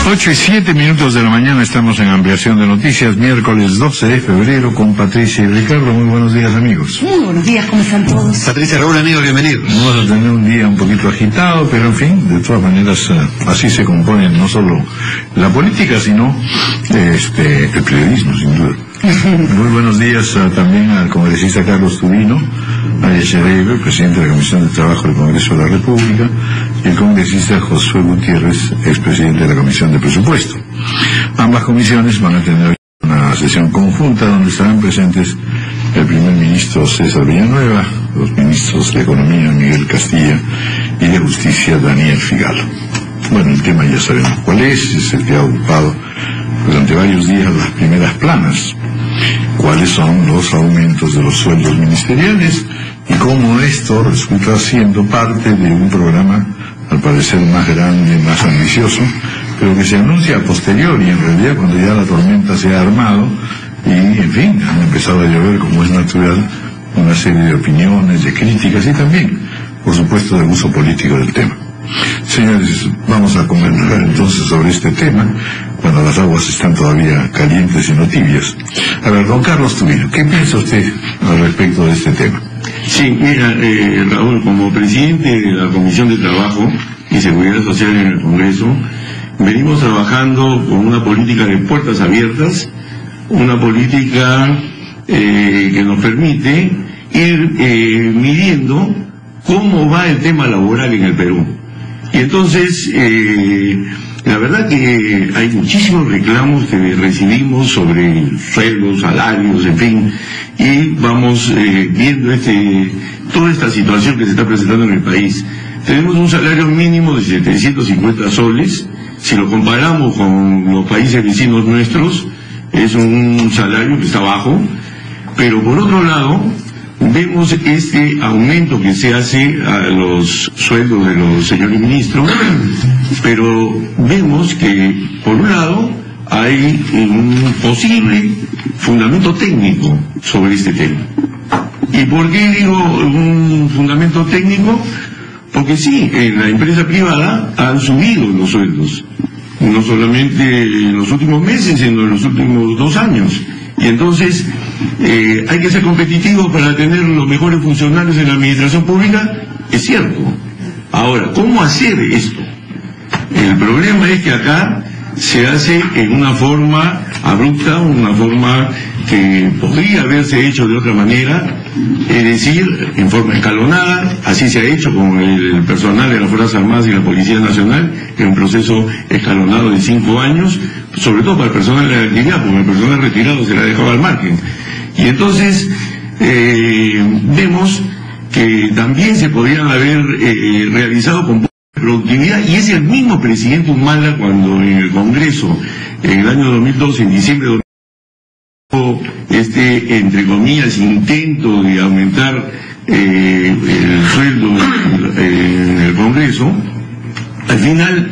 8:07 de la mañana, estamos en Ampliación de Noticias, miércoles 12 de febrero, con Patricia y Ricardo. Muy buenos días, amigos. Muy buenos días, ¿cómo están todos? Patricia, Raúl, amigos, bienvenidos. Vamos a tener un día un poquito agitado, pero en fin, de todas maneras, así se compone no solo la política, sino el periodismo, sin duda. Muy buenos días también al congresista Carlos Tubino, a Echeverría, presidente de la Comisión de Trabajo del Congreso de la República, y el congresista Josué Gutiérrez, expresidente de la Comisión de Presupuesto. Ambas comisiones van a tener una sesión conjunta donde estarán presentes el primer ministro César Villanueva, los ministros de Economía Miguel Castilla y de Justicia Daniel Figalo. Bueno, el tema ya sabemos cuál es el que ha ocupado durante varios días las primeras planas. ¿Cuáles son los aumentos de los sueldos ministeriales y cómo esto resulta siendo parte de un programa al parecer más grande, más ambicioso, pero que se anuncia a posteriori, y en realidad cuando ya la tormenta se ha armado y, en fin, han empezado a llover, como es natural, una serie de opiniones, de críticas y también, por supuesto, de uso político del tema? Señores, vamos a conversar entonces sobre este tema cuando las aguas están todavía calientes y no tibias. A ver, don Carlos Tubino, ¿qué piensa usted al respecto de este tema? Sí, mira, Raúl, como presidente de la Comisión de Trabajo y Seguridad Social en el Congreso, venimos trabajando con una política de puertas abiertas, una política que nos permite ir midiendo cómo va el tema laboral en el Perú. Y entonces, la verdad que hay muchísimos reclamos que recibimos sobre sueldos, salarios, en fin, y vamos viendo toda esta situación que se está presentando en el país. Tenemos un salario mínimo de 750 soles, si lo comparamos con los países vecinos nuestros, es un salario que está bajo, pero por otro lado, vemos este aumento que se hace a los sueldos de los señores ministros, pero vemos que, por un lado, hay un posible fundamento técnico sobre este tema. ¿Y por qué digo un fundamento técnico? Porque sí, en la empresa privada han subido los sueldos, no solamente en los últimos meses, sino en los últimos 2 años. Y entonces hay que ser competitivo para tener los mejores funcionarios en la administración pública, es cierto. Ahora, ¿cómo hacer esto? El problema es que acá se hace en una forma abrupta, una forma que podría haberse hecho de otra manera, es decir, en forma escalonada. Así se ha hecho con el personal de las Fuerzas Armadas y la Policía Nacional, en un proceso escalonado de 5 años, sobre todo para el personal de la actividad, porque el personal retirado se la ha dejado al margen. Y entonces vemos que también se podrían haber realizado con productividad, y es el mismo presidente Humala cuando en el Congreso, en el año 2012, en diciembre de 2012, entre comillas, intento de aumentar el sueldo en el Congreso, al final,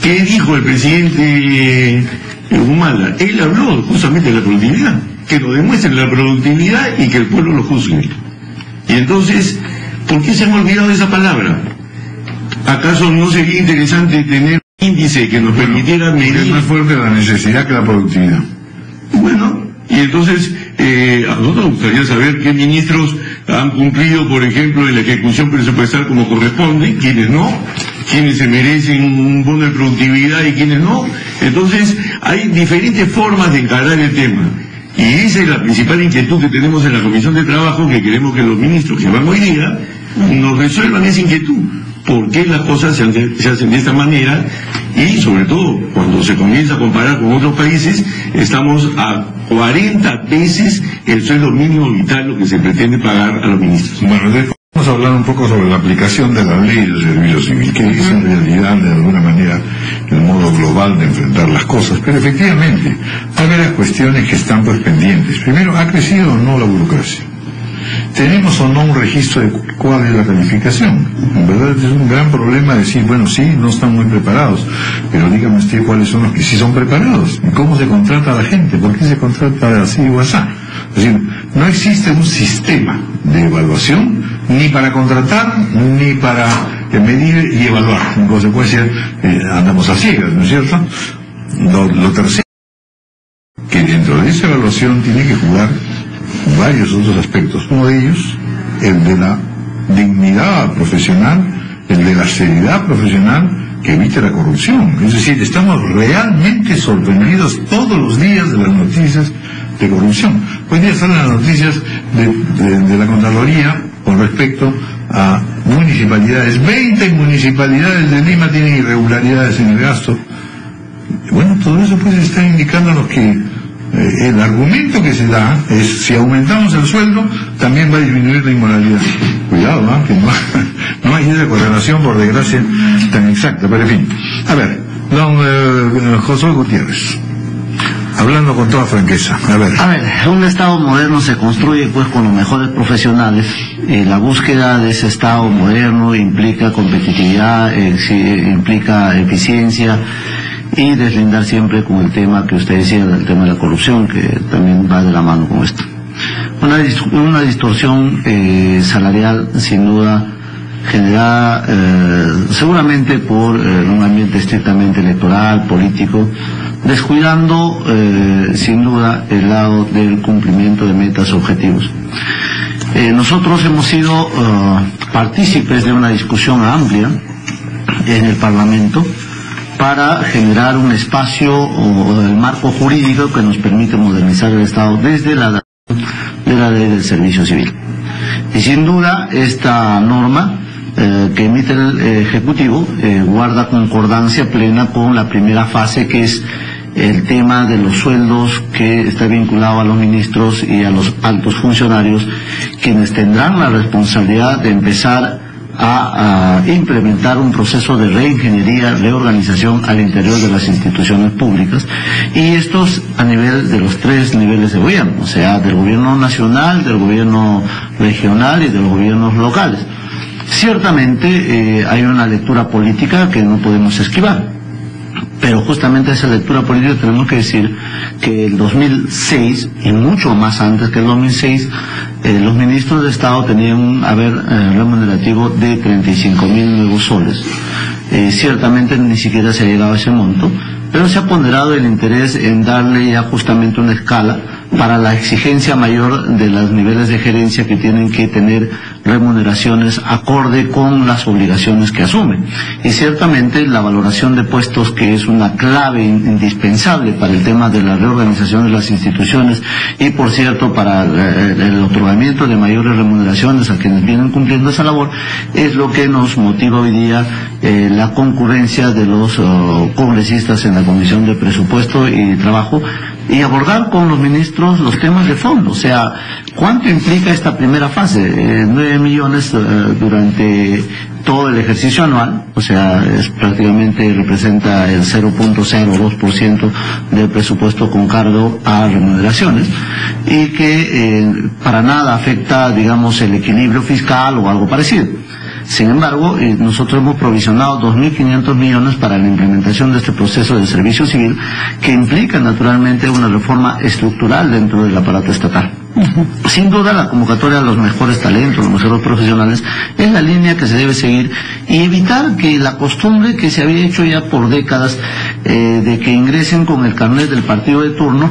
¿qué dijo el presidente Humala? Él habló justamente de la productividad, que lo demuestren la productividad y que el pueblo lo juzgue. Y entonces, ¿por qué se han olvidado de esa palabra? ¿Acaso no sería interesante tener un índice que nos permitiera medir? Es más fuerte la necesidad que la productividad. Bueno, y entonces a nosotros nos gustaría saber qué ministros han cumplido, por ejemplo, en la ejecución presupuestal como corresponde, quiénes no, quiénes se merecen un bono de productividad y quiénes no. Entonces hay diferentes formas de encarar el tema. Y esa es la principal inquietud que tenemos en la Comisión de Trabajo, que queremos que los ministros que van hoy día nos resuelvan esa inquietud. ¿Por qué las cosas se hacen de esta manera? Y sobre todo, cuando se comienza a comparar con otros países, estamos a 40 veces el sueldo mínimo vital lo que se pretende pagar a los ministros. Bueno, vamos a hablar un poco sobre la aplicación de la ley del servicio civil, que es en realidad, de alguna manera, el modo global de enfrentar las cosas. Pero efectivamente, hay varias cuestiones que están pues pendientes. Primero, ¿ha crecido o no la burocracia? ¿Tenemos o no un registro de cuál es la calificación? En verdad es un gran problema decir, bueno, sí, no están muy preparados, pero dígame usted cuáles son los que sí son preparados, y cómo se contrata a la gente, por qué se contrata así o así. Es decir, no existe un sistema de evaluación, ni para contratar, ni para medir y evaluar. En consecuencia, andamos a ciegas, ¿no es cierto? Lo tercero, que dentro de esa evaluación tiene que jugar varios otros aspectos. Uno de ellos, el de la dignidad profesional, el de la seriedad profesional que evite la corrupción. Es decir, estamos realmente sorprendidos todos los días de las noticias de corrupción. Hoy día salen las noticias de la Contraloría con respecto a municipalidades. 20 municipalidades de Lima tienen irregularidades en el gasto. Bueno, todo eso pues está indicándonos que el argumento que se da es: si aumentamos el sueldo, también va a disminuir la inmoralidad. Cuidado, ¿no? Que no hay esa correlación, por desgracia, tan exacta. Pero en fin, a ver, don Josué Gutiérrez, hablando con toda franqueza, a ver, un Estado moderno se construye pues con los mejores profesionales. La búsqueda de ese Estado moderno implica competitividad, implica eficiencia, y deslindar siempre con el tema que usted decía, el tema de la corrupción, que también va de la mano con esto. Una distorsión salarial, sin duda, generada seguramente por un ambiente estrictamente electoral, político, descuidando sin duda el lado del cumplimiento de metas objetivos. Nosotros hemos sido partícipes de una discusión amplia en el Parlamento para generar un espacio o el marco jurídico que nos permite modernizar el Estado desde la ley del servicio civil. Y sin duda esta norma que emite el Ejecutivo guarda concordancia plena con la primera fase, que es el tema de los sueldos, que está vinculado a los ministros y a los altos funcionarios, quienes tendrán la responsabilidad de empezar a implementar un proceso de reingeniería, reorganización al interior de las instituciones públicas, y estos a nivel de los 3 niveles de gobierno, o sea, del gobierno nacional, del gobierno regional y de los gobiernos locales. Ciertamente hay una lectura política que no podemos esquivar, pero justamente esa lectura política tenemos que decir que el 2006, y mucho más antes que el 2006, los ministros de Estado tenían un haber remunerativo de 35.000 nuevos soles. Ciertamente ni siquiera se ha llegado a ese monto, pero se ha ponderado el interés en darle ya justamente una escala para la exigencia mayor de los niveles de gerencia, que tienen que tener remuneraciones acorde con las obligaciones que asumen. Y ciertamente la valoración de puestos, que es una clave indispensable para el tema de la reorganización de las instituciones y, por cierto, para el otorgamiento de mayores remuneraciones a quienes vienen cumpliendo esa labor, es lo que nos motiva hoy día la concurrencia de los congresistas en la Comisión de Presupuesto y Trabajo, y abordar con los ministros los temas de fondo. O sea, ¿cuánto implica esta primera fase? 9 millones durante todo el ejercicio anual, o sea, prácticamente representa el 0.02% del presupuesto con cargo a remuneraciones, y que para nada afecta, digamos, el equilibrio fiscal o algo parecido. Sin embargo, nosotros hemos provisionado 2.500 millones para la implementación de este proceso de servicio civil, que implica naturalmente una reforma estructural dentro del aparato estatal. Sin duda, la convocatoria a los mejores talentos, los mejores profesionales, es la línea que se debe seguir, y evitar que la costumbre que se había hecho ya por décadas de que ingresen con el carnet del partido de turno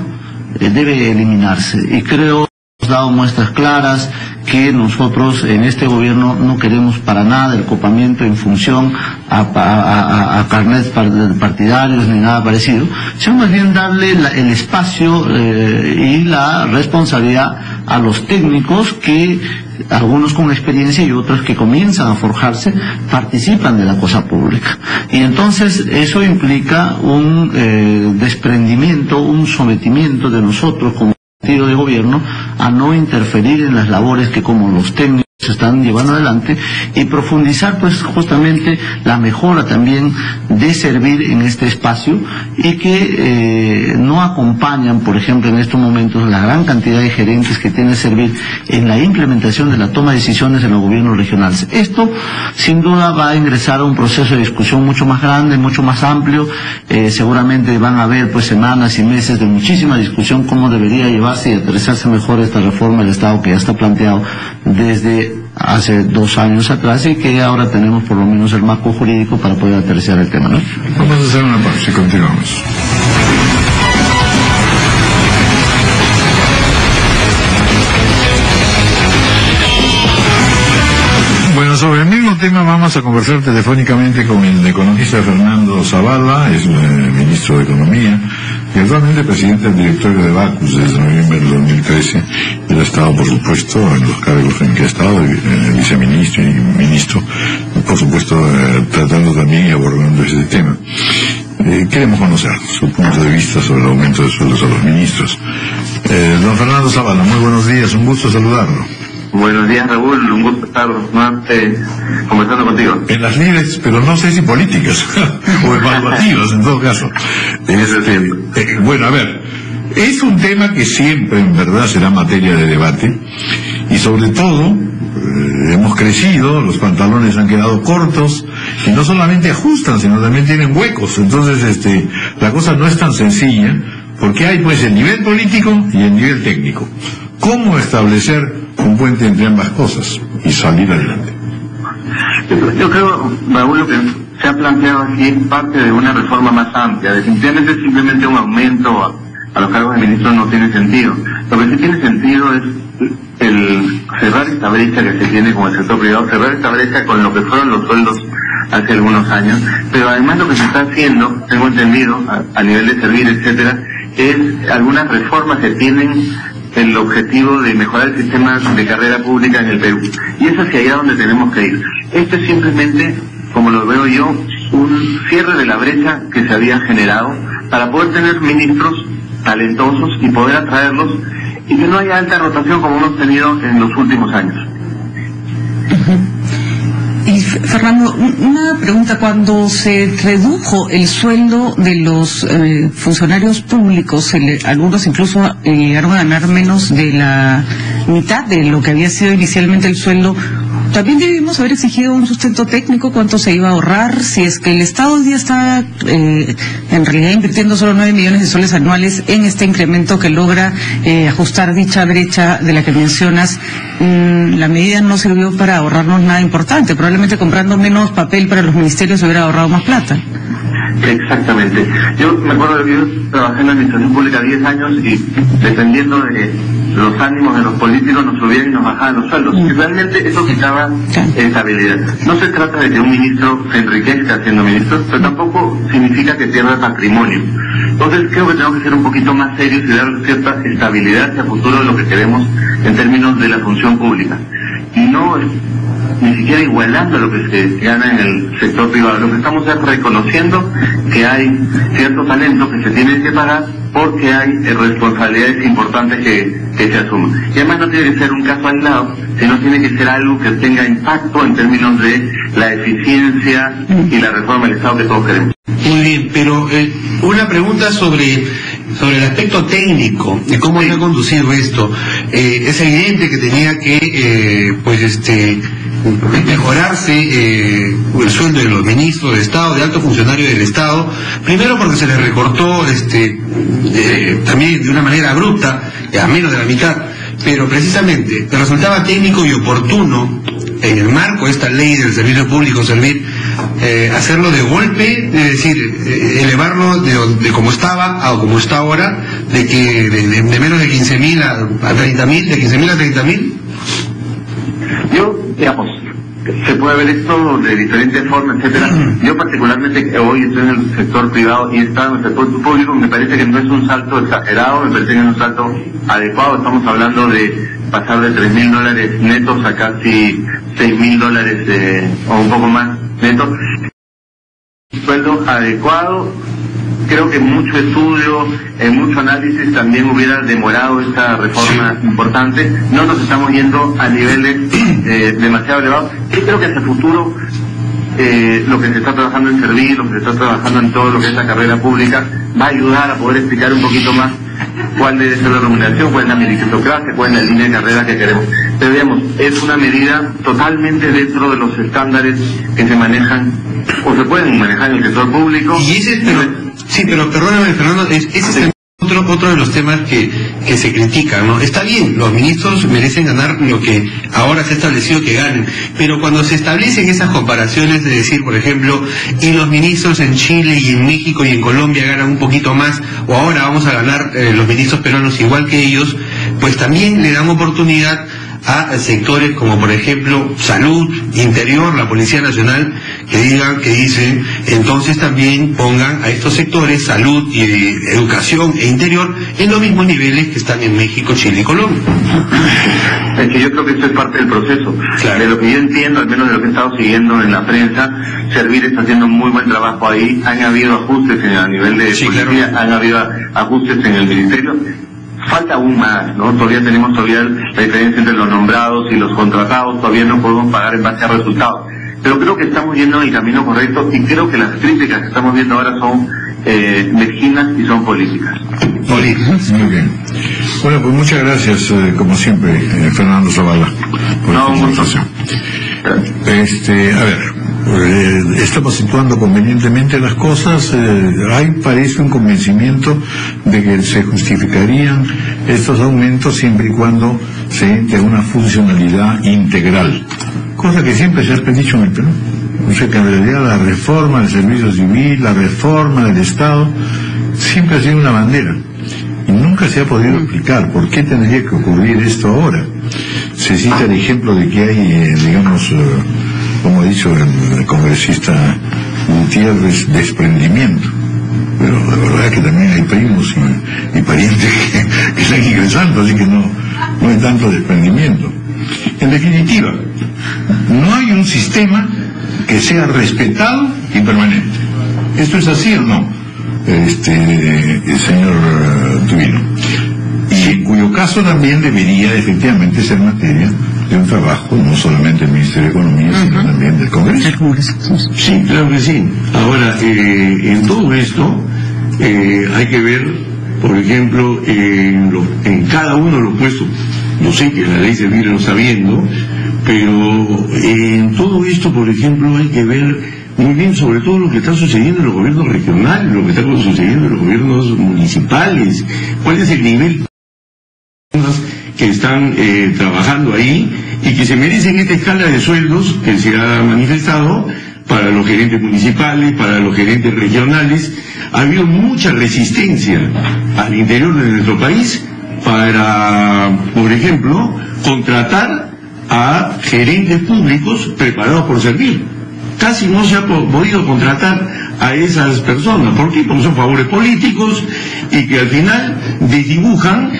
debe eliminarse. Y creo que hemos dado muestras claras que nosotros en este gobierno no queremos para nada el copamiento en función a carnets partidarios ni nada parecido, sino más bien darle el espacio y la responsabilidad a los técnicos, que algunos con experiencia y otros que comienzan a forjarse participan de la cosa pública. Y entonces eso implica un desprendimiento, un sometimiento de nosotros como partido de gobierno a no interferir en las labores que como los técnicos se están llevando adelante, y profundizar pues justamente la mejora también de servir en este espacio, y que no acompañan, por ejemplo, en estos momentos la gran cantidad de gerentes que tiene servir en la implementación de la toma de decisiones en los gobiernos regionales. Esto sin duda va a ingresar a un proceso de discusión mucho más grande, mucho más amplio. Seguramente van a haber pues semanas y meses de muchísima discusión cómo debería llevarse y aterrizarse mejor esta reforma del Estado, que ya está planteado desde hace 2 años atrás, y que ahora tenemos por lo menos el marco jurídico para poder aterrizar el tema, ¿no? Vamos a hacer una pausa y continuamos. vamos a conversar telefónicamente con el economista Fernando Zavala, es ministro de Economía y actualmente presidente del directorio de Bacus desde noviembre del 2013. Él ha estado, por supuesto, en los cargos en que ha estado, viceministro y ministro, por supuesto, tratando también y abordando ese tema. Queremos conocer su punto de vista sobre el aumento de sueldos a los ministros. Don Fernando Zavala, muy buenos días, un gusto saludarlo. Buenos días, Raúl, un gusto estar conversando contigo. En las libres, pero no sé si políticas o evaluativas en todo caso. Bueno, a ver, es un tema que siempre en verdad será materia de debate y sobre todo hemos crecido, los pantalones han quedado cortos y no solamente ajustan, sino también tienen huecos. Entonces la cosa no es tan sencilla porque hay pues el nivel político y el nivel técnico. ¿Cómo establecer un puente entre ambas cosas y salir adelante? Yo creo, Raúl, lo que se ha planteado aquí es parte de una reforma más amplia. Definitivamente simplemente un aumento a los cargos de ministros no tiene sentido. Lo que sí tiene sentido es el cerrar esta brecha que se tiene con el sector privado, cerrar esta brecha con lo que fueron los sueldos hace algunos años, pero además lo que se está haciendo, tengo entendido, a nivel de servir, etcétera, es algunas reformas que tienen el objetivo de mejorar el sistema de carrera pública en el Perú. Y es hacia allá donde tenemos que ir. Esto es simplemente, como lo veo yo, un cierre de la brecha que se había generado para poder tener ministros talentosos y poder atraerlos y que no haya alta rotación como hemos tenido en los últimos años. Y Fernando, una pregunta, cuando se redujo el sueldo de los funcionarios públicos, algunos incluso llegaron a ganar menos de la mitad de lo que había sido inicialmente el sueldo, también debimos haber exigido un sustento técnico, cuánto se iba a ahorrar, si es que el Estado hoy día está en realidad invirtiendo solo 9 millones de soles anuales en este incremento que logra ajustar dicha brecha de la que mencionas. La medida no sirvió para ahorrarnos nada importante, probablemente comprando menos papel para los ministerios se hubiera ahorrado más plata. Exactamente. Yo me acuerdo que yo trabajé en la administración pública 10 años y dependiendo de los ánimos de los políticos nos subían y nos bajaban los sueldos. Y realmente eso quitaba estabilidad. No se trata de que un ministro se enriquezca siendo ministro, pero tampoco significa que pierda patrimonio. Entonces creo que tenemos que ser un poquito más serios y dar cierta estabilidad hacia el futuro de lo que queremos en términos de la función pública. Y no ni siquiera igualando lo que se gana en el sector privado. Lo que estamos es reconociendo que hay cierto talento que se tiene que pagar porque hay responsabilidades importantes que se asumen. Y además no tiene que ser un caso aislado, sino tiene que ser algo que tenga impacto en términos de la eficiencia y la reforma del Estado que todos queremos. Muy bien, pero una pregunta sobre el aspecto técnico de cómo se ha conducido esto. Es evidente que tenía que mejorarse el sueldo de los ministros de Estado, de altos funcionarios del Estado, primero porque se les recortó también de una manera abrupta, a menos de la mitad, pero precisamente resultaba técnico y oportuno en el marco de esta ley del servicio público servir, hacerlo de golpe, es decir, elevarlo de como estaba a como está ahora, de menos de 15.000 a 30.000, de 15.000 a 30.000. Yo, digamos, se puede ver esto de diferentes formas, etcétera. Yo particularmente hoy estoy en el sector privado y he estado en el sector público, me parece que no es un salto exagerado, me parece que es un salto adecuado. Estamos hablando de pasar de $3.000 netos a casi $6.000 o un poco más netos. Sueldo adecuado. Creo que mucho estudio, mucho análisis también hubiera demorado esta reforma importante. No nos estamos yendo a niveles demasiado elevados. Yo creo que hacia el futuro lo que se está trabajando en servir, lo que se está trabajando en todo lo que es la carrera pública, va a ayudar a poder explicar un poquito más cuál debe ser la remuneración, cuál es la meritocracia, cuál es la línea de carrera que queremos. Pero digamos, es una medida totalmente dentro de los estándares que se manejan o se pueden manejar en el sector público. Y pero perdóname, Fernando, ese es otro de los temas que se critican, ¿no? Está bien, los ministros merecen ganar lo que ahora se ha establecido que ganen, pero cuando se establecen esas comparaciones de decir, por ejemplo, y los ministros en Chile y en México y en Colombia ganan un poquito más, o ahora vamos a ganar los ministros peruanos igual que ellos, pues también le dan oportunidad a sectores como por ejemplo salud, interior, la Policía Nacional, que dicen, entonces también pongan a estos sectores, salud y educación e interior, en los mismos niveles que están en México, Chile y Colombia. Es que yo creo que esto es parte del proceso. Claro. De lo que yo entiendo, al menos de lo que he estado siguiendo en la prensa, Servir está haciendo un muy buen trabajo ahí. Han habido ajustes a nivel de policía, claro. Han habido ajustes en el ministerio. Falta aún más, ¿no? Todavía tenemos la diferencia entre los nombrados y los contratados. Todavía no podemos pagar en base a resultados. Pero creo que estamos yendo en el camino correcto y creo que las críticas que estamos viendo ahora son mezquinas y son políticas. Muy bien. Bueno, pues muchas gracias, como siempre, Fernando Zavala, por esta presentación. A ver, estamos situando convenientemente las cosas. Hay, parece, un convencimiento de que se justificarían estos aumentos siempre y cuando se entre una funcionalidad integral, cosa que siempre se ha dicho en el Perú. O sea que en realidad la reforma del servicio civil, la reforma del Estado, siempre ha sido una bandera y nunca se ha podido explicar por qué tendría que ocurrir esto ahora. Se cita el ejemplo de que hay, digamos, como ha dicho el congresista Gutiérrez, desprendimiento, pero de verdad que también hay primos y parientes que están ingresando, así que no hay tanto desprendimiento. En definitiva, no hay un sistema que sea respetado y permanente. ¿Esto es así o no, el señor Tubino? Y en cuyo caso también debería efectivamente ser materia de un trabajo, no solamente del Ministerio de Economía, sino también del Congreso. Sí, claro que sí. Ahora, en todo esto, hay que ver, por ejemplo, en cada uno de los puestos. Yo sé que la ley civil lo está viendo, pero en todo esto, por ejemplo, hay que ver muy bien sobre todo lo que está sucediendo en los gobiernos regionales, lo que está sucediendo en los gobiernos municipales, cuál es el nivel que están trabajando ahí y que se merecen esta escala de sueldos que se ha manifestado para los gerentes municipales, para los gerentes regionales. Ha habido mucha resistencia al interior de nuestro país para, por ejemplo, contratar a gerentes públicos preparados por servir. Casi no se ha podido contratar a esas personas. ¿Por qué? Porque son favores políticos y que al final desdibujan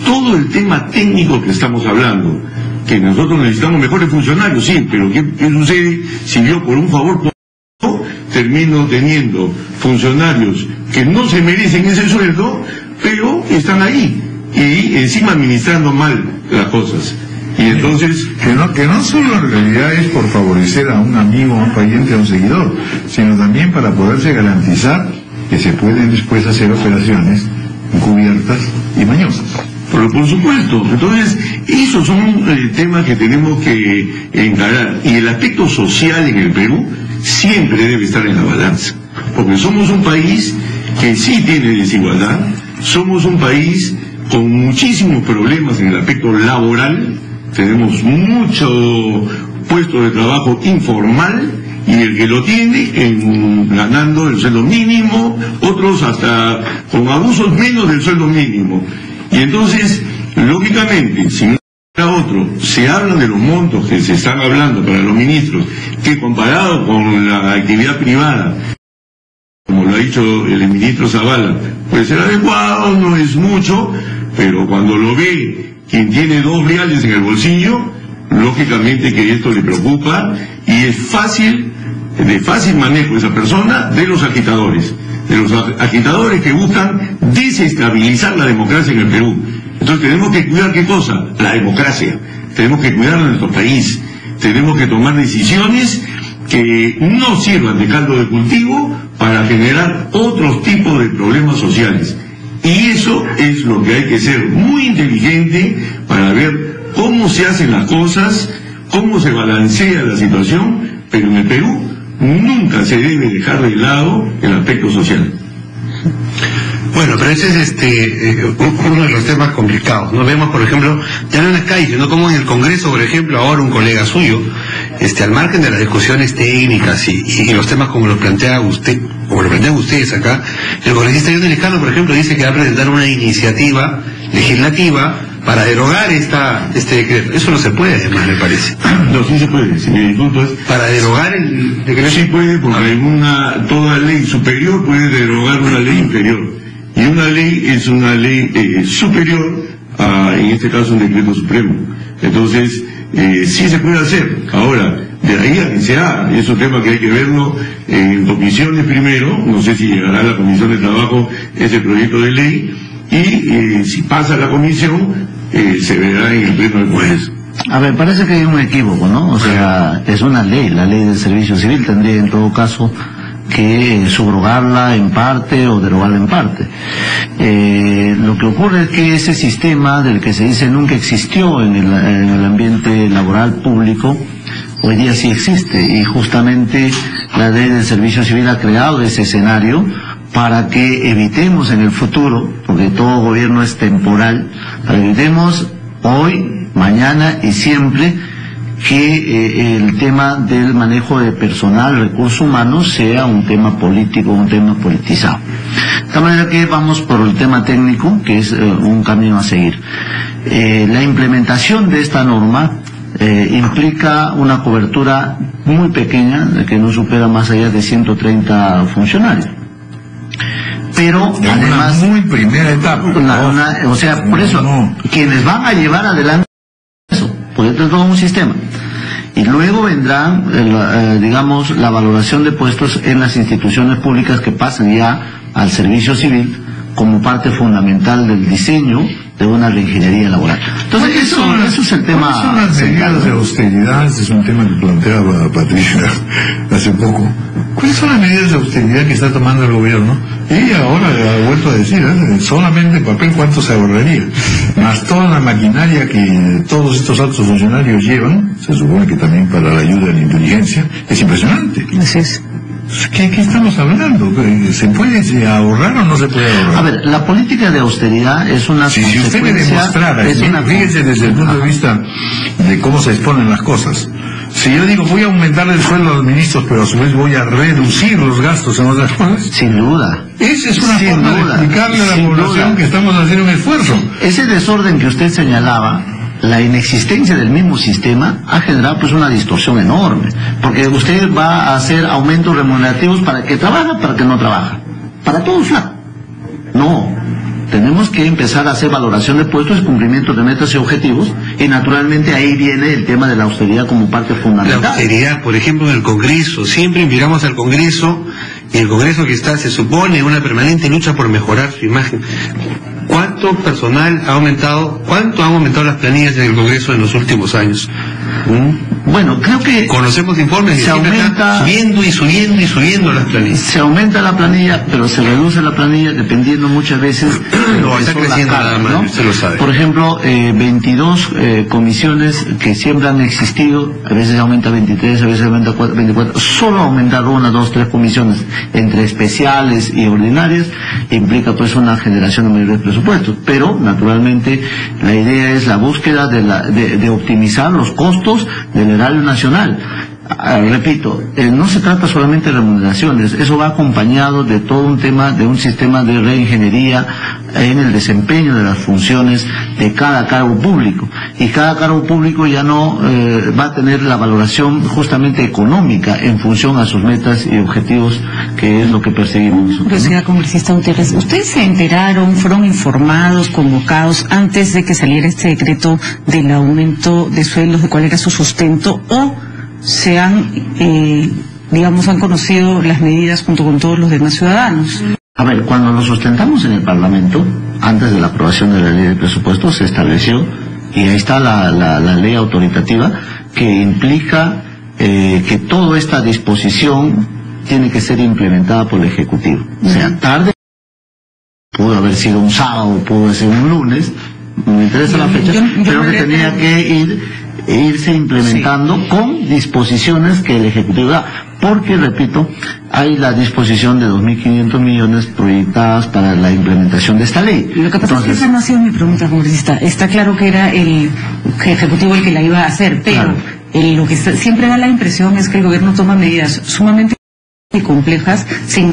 todo el tema técnico que estamos hablando. Que nosotros necesitamos mejores funcionarios, sí, pero ¿qué sucede si yo por un favor político termino teniendo funcionarios que no se merecen ese sueldo, pero están ahí y encima administrando mal las cosas? Y entonces que no solo en realidad es por favorecer a un amigo, a un pariente, a un seguidor, sino también para poderse garantizar que se pueden después hacer operaciones encubiertas y mañosas. Por supuesto. Entonces, esos son temas que tenemos que encarar. Y el aspecto social en el Perú siempre debe estar en la balanza. Porque somos un país que sí tiene desigualdad, somos un país con muchísimos problemas en el aspecto laboral, tenemos mucho puesto de trabajo informal, y el que lo tiene ganando el sueldo mínimo, otros hasta con abusos menos del sueldo mínimo. Y entonces, lógicamente, si a otro se hablan de los montos que se están hablando para los ministros, que comparado con la actividad privada, como lo ha dicho el ministro Zavala, puede ser adecuado, no es mucho, pero cuando lo ve quien tiene 2 reales en el bolsillo, lógicamente que esto le preocupa y es de fácil manejo esa persona de los agitadores que buscan desestabilizar la democracia en el Perú. Entonces tenemos que cuidar ¿qué cosa? La democracia. Tenemos que cuidar a nuestro país. Tenemos que tomar decisiones que no sirvan de caldo de cultivo para generar otros tipos de problemas sociales. Y eso es lo que hay que ser muy inteligente para ver cómo se hacen las cosas, cómo se balancea la situación, pero en el Perú nunca se debe dejar de lado el aspecto social. Bueno, pero ese es uno de los temas complicados. No vemos, por ejemplo, ya no en las calles, sino como en el Congreso, por ejemplo, ahora un colega suyo, al margen de las discusiones técnicas y los temas como los plantea usted, como lo plantean ustedes acá, el congresista Johnny Lescano, por ejemplo, dice que va a presentar una iniciativa legislativa para derogar este decreto. Eso no se puede, además, me parece. No, sí se puede, si me disculpas. Para derogar el decreto. Sí puede, porque toda ley superior puede derogar una ley inferior. Y una ley es una ley superior a, en este caso, un decreto supremo. Entonces, sí se puede hacer. Ahora, de ahí a que se haga, es un tema que hay que verlo en comisiones primero, no sé si llegará a la Comisión de Trabajo ese proyecto de ley, y si pasa a la comisión, se verá en el pleno del Congreso. A ver, parece que hay un equívoco, ¿no? O sea, es una ley, la ley del servicio civil tendría en todo caso que subrogarla en parte o derogarla en parte. Lo que ocurre es que ese sistema del que se dice nunca existió en el ambiente laboral público, hoy día sí existe, y justamente la ley del servicio civil ha creado ese escenario para que evitemos en el futuro, porque todo gobierno es temporal, para que evitemos hoy, mañana y siempre que el tema del manejo de personal, recursos humanos, sea un tema político, un tema politizado. De esta manera que vamos por el tema técnico, que es un camino a seguir. La implementación de esta norma implica una cobertura muy pequeña, que no supera más allá de 130 funcionarios. Pero además, una muy primera etapa. O sea, por eso, quienes van a llevar adelante eso, porque esto es todo un sistema. Y luego vendrán, digamos, la valoración de puestos en las instituciones públicas que pasan ya al servicio civil como parte fundamental del diseño de una reingeniería laboral. Entonces, eso es el tema. ¿Cuáles son las medidas de austeridad? Este es un tema que planteaba Patricia hace poco. ¿Cuáles son las medidas de austeridad que está tomando el gobierno? Y ahora ha vuelto a decir, solamente en papel cuánto se ahorraría. Más toda la maquinaria que todos estos altos funcionarios llevan, se supone que también para la ayuda de la inteligencia, es impresionante. Así es. ¿Qué estamos hablando? ¿Se puede ahorrar o no se puede ahorrar? A ver, la política de austeridad es una consecuencia... Si usted me demostrara, fíjese desde el punto de vista de cómo se exponen las cosas. Si yo digo, voy a aumentar el sueldo a los ministros, pero a su vez voy a reducir los gastos en otras cosas. Sin duda. Esa es una forma de explicarle a la población que estamos haciendo un esfuerzo. Ese desorden que usted señalaba, la inexistencia del mismo sistema, ha generado pues una distorsión enorme. Porque usted va a hacer aumentos remunerativos para el que trabaja, para el que no trabaja. Para todos flaco. No. Tenemos que empezar a hacer valoración de puestos y cumplimiento de metas y objetivos, y naturalmente ahí viene el tema de la austeridad como parte fundamental. La austeridad, por ejemplo, en el Congreso, siempre miramos al Congreso, y el Congreso que está, se supone, una permanente lucha por mejorar su imagen. ¿Cuánto personal ha aumentado, cuánto han aumentado las planillas en el Congreso en los últimos años? Bueno, creo que... Conocemos informes que se aumenta, subiendo las planillas. Se aumenta la planilla, pero se reduce la planilla dependiendo muchas veces de lo que está son creciendo las cargas, nada más, ¿no? usted lo sabe. Por ejemplo, 22 comisiones que siempre han existido, a veces aumenta 23, a veces aumenta 24, solo aumentar 1, 2, 3 comisiones entre especiales y ordinarias implica pues una generación de mayores presupuestos, pero naturalmente la idea es la búsqueda de optimizar los costos del erario nacional. Repito, no se trata solamente de remuneraciones, eso va acompañado de todo un tema, de un sistema de reingeniería en el desempeño de las funciones de cada cargo público, y cada cargo público ya no va a tener la valoración justamente económica en función a sus metas y objetivos, que es lo que perseguimos. Curiosidad, congresista Gutiérrez, ¿ustedes se enteraron, fueron informados, convocados antes de que saliera este decreto del aumento de sueldos, de cuál era su sustento, o se han, han conocido las medidas junto con todos los demás ciudadanos? A ver, cuando lo sustentamos en el Parlamento, antes de la aprobación de la ley de presupuestos, se estableció, y ahí está la ley autoritativa, que implica que toda esta disposición tiene que ser implementada por el Ejecutivo. O sea, tarde, pudo haber sido un sábado, pudo haber sido un lunes, no me interesa la fecha, pero que tenía que irse implementando con disposiciones que el Ejecutivo da, porque, repito, hay la disposición de 2.500 millones proyectadas para la implementación de esta ley. Lo que pasa es que esa no ha sido mi pregunta, congresista. Está claro que era el Ejecutivo el que la iba a hacer, pero claro, lo que siempre da la impresión es que el gobierno toma medidas sumamente y complejas sin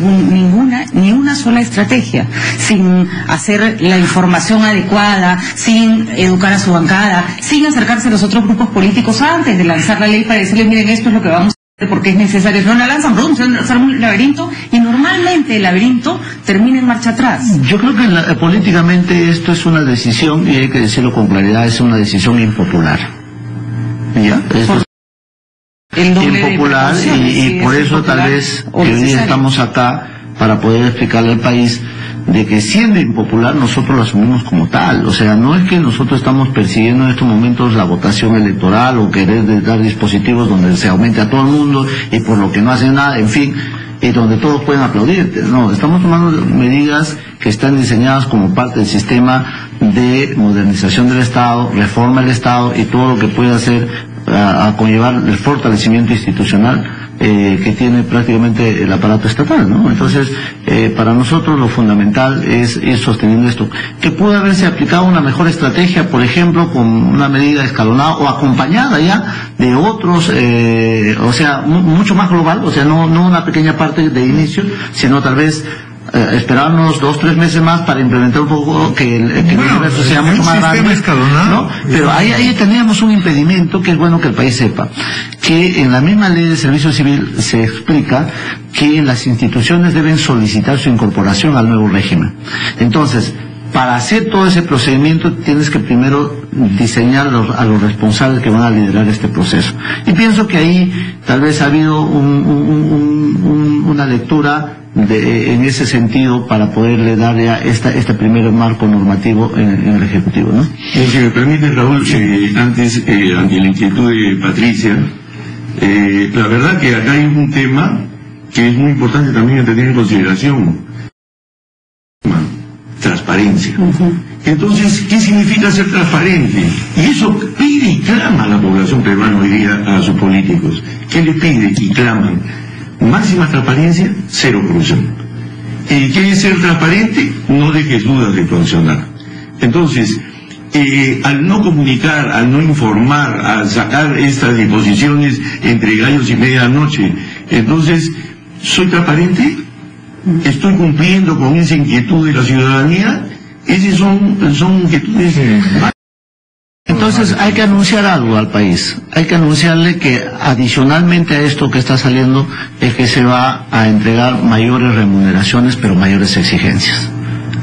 ni una sola estrategia, sin hacer la información adecuada, sin educar a su bancada, sin acercarse a los otros grupos políticos antes de lanzar la ley para decirles, miren, esto es lo que vamos a hacer porque es necesario. No la lanzan, se lanzan un laberinto y normalmente el laberinto termina en marcha atrás. Yo creo que políticamente esto es una decisión, y hay que decirlo con claridad, es una decisión impopular. ¿Ya? Esto impopular y por eso tal vez que hoy día estamos acá para poder explicarle al país de que siendo impopular nosotros lo asumimos como tal. O sea, no es que nosotros estamos persiguiendo en estos momentos la votación electoral o querer dar dispositivos donde se aumente a todo el mundo y por lo que no hacen nada, en fin, y donde todos pueden aplaudirte. No, estamos tomando medidas que están diseñadas como parte del sistema de modernización del Estado, reforma del Estado y todo lo que puede hacer a conllevar el fortalecimiento institucional que tiene prácticamente el aparato estatal, ¿no? Entonces, para nosotros lo fundamental es ir sosteniendo esto. Que puede haberse aplicado una mejor estrategia, por ejemplo, con una medida escalonada o acompañada ya de otros, o sea, mucho más global, o sea, no una pequeña parte de inicio, sino tal vez esperarnos 2-3 meses más para implementar un poco que el universo sea mucho más grande, ¿no? Pero ahí teníamos un impedimento que es bueno que el país sepa, que en la misma ley de servicio civil se explica que las instituciones deben solicitar su incorporación al nuevo régimen. Entonces, para hacer todo ese procedimiento tienes que primero diseñar a los responsables que van a liderar este proceso. Y pienso que ahí tal vez ha habido una lectura en ese sentido para poderle dar ya este primer marco normativo en el Ejecutivo, ¿no? Si me permite, Raúl, antes, ante la inquietud de Patricia, la verdad que acá hay un tema que es muy importante también tener en consideración: transparencia. Entonces, ¿qué significa ser transparente? Y eso pide y clama a la población peruana hoy día a sus políticos. ¿Qué les pide y claman? Máxima transparencia, cero corrupción. ¿Quieres ser transparente? No dejes dudas de funcionar. Entonces, al no comunicar, al no informar, al sacar estas disposiciones entre gallos y medianoche, entonces, ¿soy transparente? ¿Estoy cumpliendo con esa inquietud de la ciudadanía? Esas son inquietudes. Entonces hay que anunciar algo al país, hay que anunciarle que adicionalmente a esto que está saliendo es que se va a entregar mayores remuneraciones pero mayores exigencias.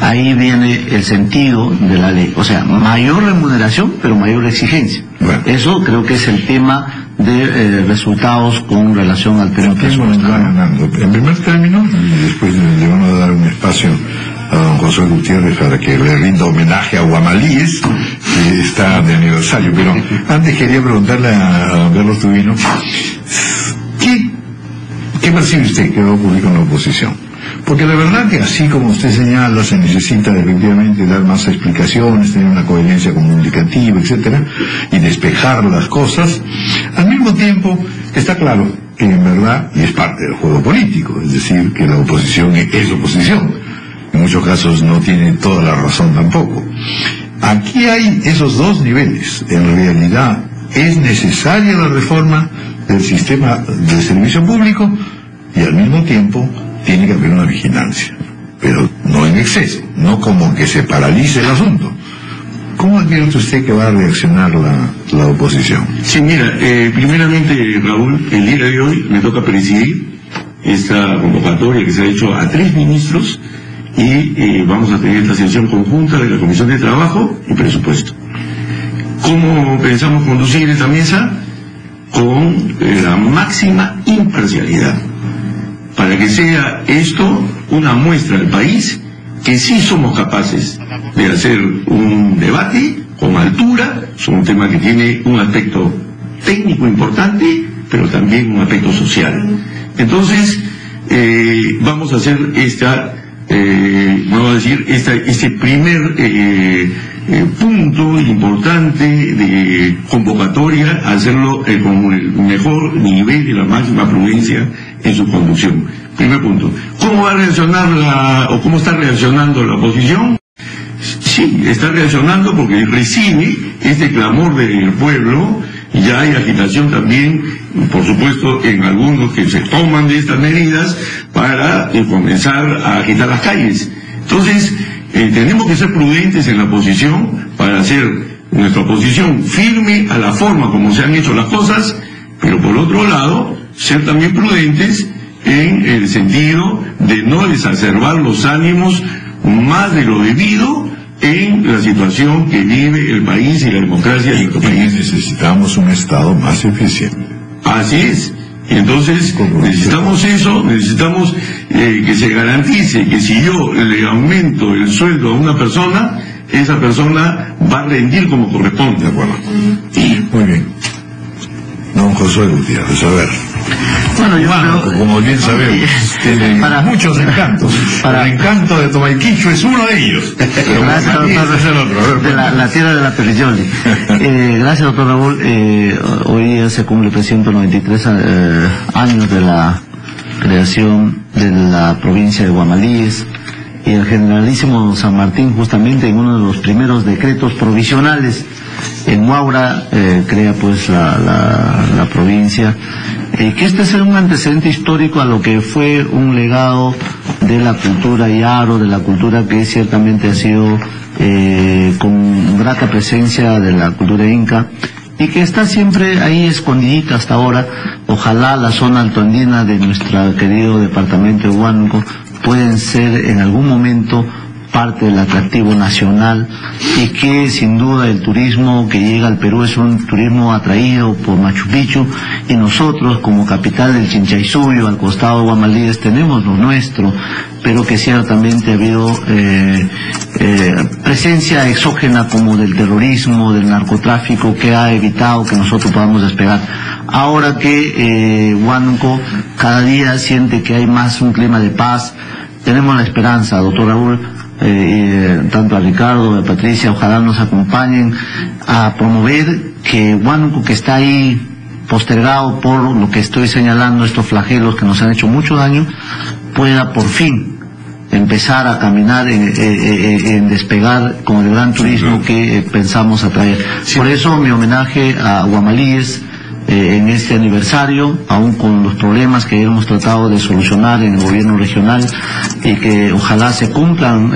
Ahí viene el sentido de la ley, o sea, mayor remuneración pero mayor exigencia. Bueno, eso creo que es el tema de resultados con relación al tema que ganando. En primer término, y después le vamos a dar un espacio a don José Gutiérrez para que le rinda homenaje a Guamalíes, que está de aniversario. Pero antes quería preguntarle a don Carlos Tubino, ¿qué percibe usted que va a ocurrir con la oposición? Porque la verdad que así como usted señala, se necesita efectivamente dar más explicaciones, tener una coherencia comunicativa, etcétera, y despejar las cosas. Al mismo tiempo, está claro que en verdad, y es parte del juego político, es decir, que la oposición es oposición. En muchos casos no tiene toda la razón tampoco. Aquí hay esos dos niveles. En realidad, ¿es necesaria la reforma del sistema de servicio público? Y al mismo tiempo tiene que haber una vigilancia, pero no en exceso, no como que se paralice el asunto. ¿Cómo advierte usted que va a reaccionar la oposición? Sí, mira, primeramente, Raúl, el día de hoy me toca presidir esta convocatoria que se ha hecho a 3 ministros y vamos a tener esta sesión conjunta de la Comisión de Trabajo y Presupuesto. ¿Cómo pensamos conducir esta mesa? Con la máxima imparcialidad, para que sea esto una muestra al país que sí somos capaces de hacer un debate con altura sobre un tema que tiene un aspecto técnico importante, pero también un aspecto social. Entonces, vamos a hacer este primer punto importante de convocatoria, hacerlo con el mejor nivel y la máxima prudencia en su conducción. Primer punto. ¿Cómo va a reaccionar cómo está reaccionando la oposición? Sí, está reaccionando porque recibe este clamor del pueblo Ya hay agitación también, por supuesto, en algunos que se toman de estas medidas para comenzar a agitar las calles. Entonces, tenemos que ser prudentes en la posición para hacer nuestra posición firme a la forma como se han hecho las cosas, pero por otro lado, ser también prudentes en el sentido de no exacerbar los ánimos más de lo debido en la situación que vive el país y la democracia de nuestro país. Necesitamos un Estado más eficiente. Así es. Entonces, necesitamos eso, necesitamos que se garantice que si yo le aumento el sueldo a una persona, esa persona va a rendir como corresponde. De acuerdo. Muy bien. Don Josué Gutiérrez, a ver. Bueno, yo creo, como bien sabemos, tiene muchos encantos. El encanto de Tomaiquicho es uno de ellos. Pero gracias, doctor, es el otro. de la tierra de la Perilloli. Gracias, doctor Raúl. Hoy día se cumple 393 años de la creación de la provincia de Guamalíes, y el generalísimo San Martín, justamente en uno de los primeros decretos provisionales en Huaura, crea pues la provincia, que este es un antecedente histórico a lo que fue un legado de la cultura yaro, de la cultura que ciertamente ha sido con grata presencia de la cultura inca, y que está siempre ahí escondidita hasta ahora. Ojalá la zona altoandina de nuestro querido departamento de Huánuco pueden ser en algún momento parte del atractivo nacional, y que sin duda el turismo que llega al Perú es un turismo atraído por Machu Picchu, y nosotros como capital del Chinchaysuyo, al costado de Guamalíes, tenemos lo nuestro, pero que ciertamente ha habido presencia exógena como del terrorismo, del narcotráfico, que ha evitado que nosotros podamos despegar. Ahora que Huánuco cada día siente que hay más un clima de paz, tenemos la esperanza, doctor Raúl, tanto a Ricardo, a Patricia, ojalá nos acompañen a promover que Huánuco, que está ahí postergado por lo que estoy señalando, estos flagelos que nos han hecho mucho daño, pueda por fin empezar a caminar en despegar con el gran turismo que pensamos atraer. Por eso mi homenaje a Guamalíes en este aniversario, aún con los problemas que hemos tratado de solucionar en el gobierno regional, y que ojalá se cumplan